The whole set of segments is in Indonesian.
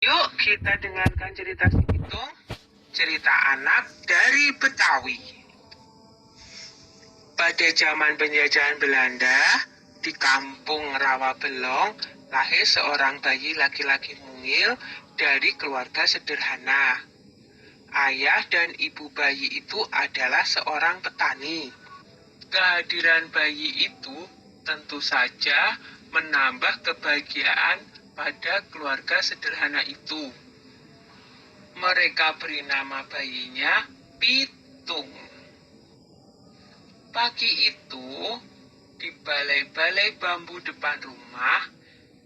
Yuk kita dengarkan cerita si Pitung, cerita anak dari Betawi. Pada zaman penjajahan Belanda, di kampung Rawabelong, lahir seorang bayi laki-laki mungil dari keluarga sederhana. Ayah dan ibu bayi itu adalah seorang petani. Kehadiran bayi itu tentu saja menambah kebahagiaan pada keluarga sederhana itu. Mereka beri nama bayinya Pitung. Pagi itu, di balai-balai bambu depan rumah,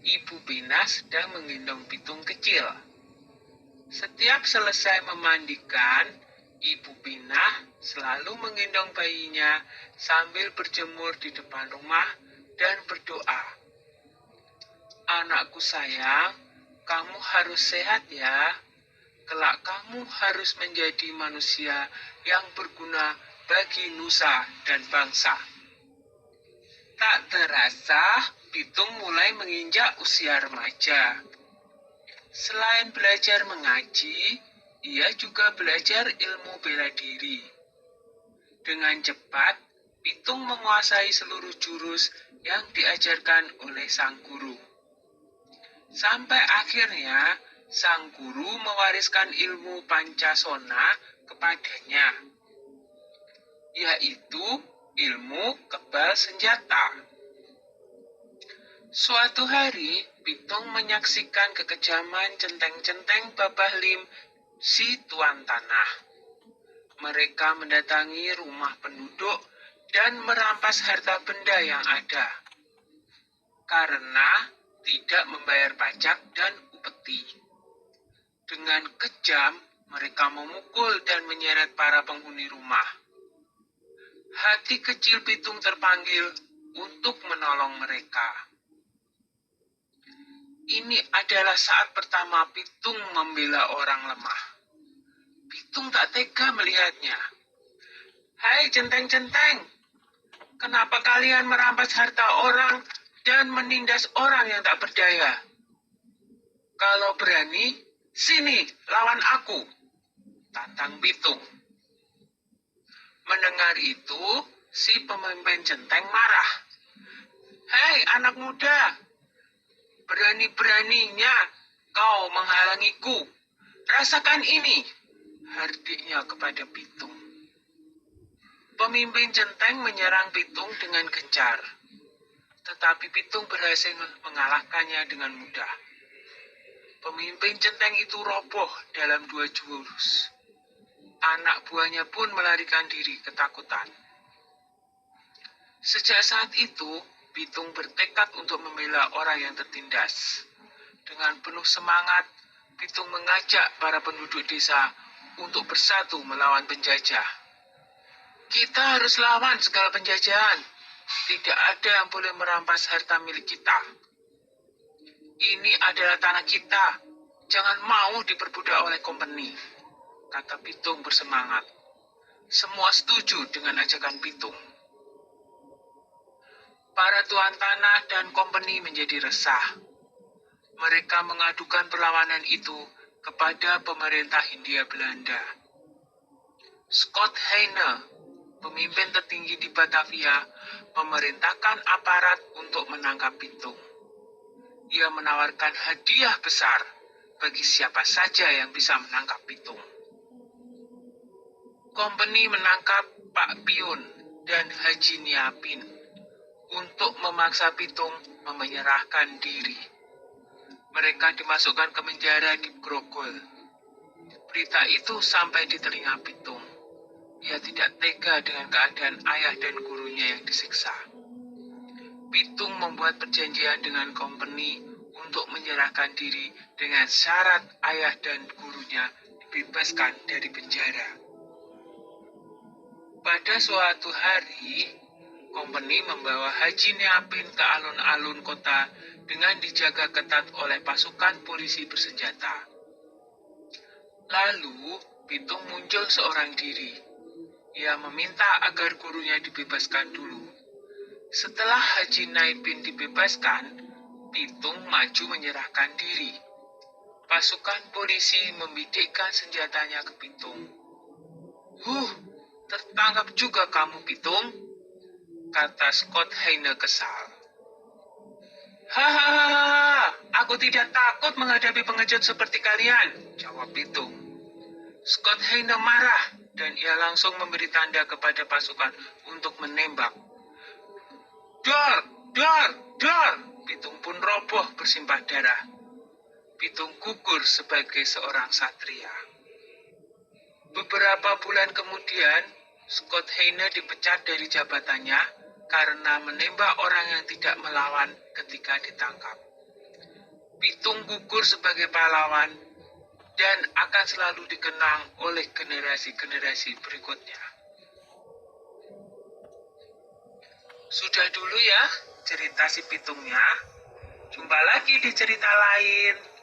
Ibu Pina sedang menggendong Pitung kecil. Setiap selesai memandikan, Ibu Pina selalu menggendong bayinya sambil berjemur di depan rumah dan berdoa. Anakku sayang, kamu harus sehat ya. Kelak kamu harus menjadi manusia yang berguna bagi nusa dan bangsa. Tak terasa, Pitung mulai menginjak usia remaja. Selain belajar mengaji, ia juga belajar ilmu bela diri. Dengan cepat, Pitung menguasai seluruh jurus yang diajarkan oleh sang guru. Sampai akhirnya, sang guru mewariskan ilmu Pancasona kepadanya, yaitu ilmu kebal senjata. Suatu hari, Pitung menyaksikan kekejaman centeng-centeng Babah Lim, si tuan tanah. Mereka mendatangi rumah penduduk dan merampas harta benda yang ada, karena tidak membayar pajak dan upeti. Dengan kejam, mereka memukul dan menyeret para penghuni rumah. Hati kecil Pitung terpanggil untuk menolong mereka. Ini adalah saat pertama Pitung membela orang lemah. Pitung tak tega melihatnya. Hai centeng-centeng, kenapa kalian merampas harta orang dan menindas orang yang tak berdaya? Kalau berani, sini, lawan aku, tantang Pitung. Mendengar itu, si pemimpin centeng marah. Hei anak muda, berani-beraninya kau menghalangiku. Rasakan ini, hardiknya kepada Pitung. Pemimpin centeng menyerang Pitung dengan gencar, tetapi Pitung berhasil mengalahkannya dengan mudah. Pemimpin centeng itu roboh dalam 2 jurus. Anak buahnya pun melarikan diri ketakutan. Sejak saat itu, Pitung bertekad untuk membela orang yang tertindas. Dengan penuh semangat, Pitung mengajak para penduduk desa untuk bersatu melawan penjajah. Kita harus lawan segala penjajahan. Tidak ada yang boleh merampas harta milik kita. Ini adalah tanah kita. Jangan mau diperbudak oleh kompeni, kata Pitung bersemangat. Semua setuju dengan ajakan Pitung. Para tuan tanah dan kompeni menjadi resah. Mereka mengadukan perlawanan itu kepada pemerintah Hindia Belanda. Scott Heine, pemimpin tertinggi di Batavia, memerintahkan aparat untuk menangkap Pitung. Ia menawarkan hadiah besar bagi siapa saja yang bisa menangkap Pitung. Kompeni menangkap Pak Piun dan Haji Niapin untuk memaksa Pitung menyerahkan diri. Mereka dimasukkan ke penjara di Grogol. Berita itu sampai di telinga Pitung. Ia tidak tega dengan keadaan ayah dan gurunya yang disiksa. Pitung membuat perjanjian dengan kompeni untuk menyerahkan diri dengan syarat ayah dan gurunya dibebaskan dari penjara. Pada suatu hari, kompeni membawa Haji Niapin ke alun-alun kota dengan dijaga ketat oleh pasukan polisi bersenjata. Lalu, Pitung muncul seorang diri. Ia meminta agar gurunya dibebaskan dulu. Setelah Haji Niapin dibebaskan, Pitung maju menyerahkan diri. Pasukan polisi membidikkan senjatanya ke Pitung. Tertangkap juga kamu, Pitung, kata Scott Heine kesal. Hahaha, aku tidak takut menghadapi pengecut seperti kalian, jawab Pitung. Scott Heine marah dan ia langsung memberi tanda kepada pasukan untuk menembak. Dor, dor, dor! Pitung pun roboh bersimbah darah. Pitung gugur sebagai seorang satria. Beberapa bulan kemudian, Scott Heine dipecat dari jabatannya karena menembak orang yang tidak melawan ketika ditangkap. Pitung gugur sebagai pahlawan dan akan selalu dikenang oleh generasi-generasi berikutnya. Sudah dulu ya cerita si Pitungnya. Jumpa lagi di cerita lain.